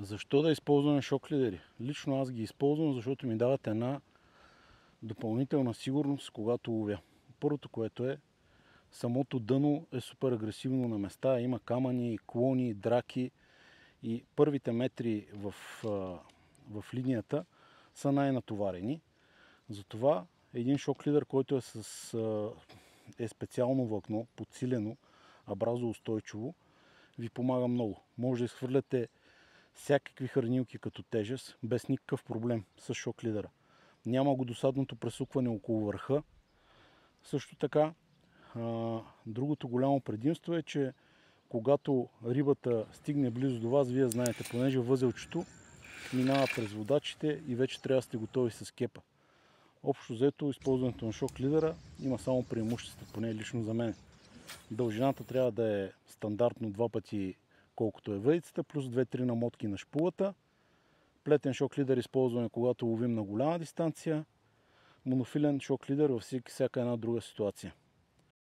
Защо да използваме шок лидери? Лично аз ги използвам, защото ми дават една допълнителна сигурност, когато ловя. Първото, което е, самото дъно е супер агресивно на места, има камъни, клони, драки и първите метри в линията са най-натоварени. Затова един шок лидер, който е специално влакно, подсилено, абразоустойчиво, ви помага много. Може да изхвърляте всякакви хранилки като тежест, без никакъв проблем с шок лидера. Няма го досадното пресукване около върха. Също така, другото голямо предимство е, че когато рибата стигне близо до вас, вие знаете, понеже възелчето минава през водачите и вече трябва да сте готови с кепа. Общо взето, използването на шок лидера има само преимущества, поне лично за мен. Дължината трябва да е стандартно 2 пъти колкото е въдицата, плюс 2-3 намотки на шпулата. Плетен шок лидер използваме, когато ловим на голяма дистанция. Монофилен шок лидер във всяка една друга ситуация.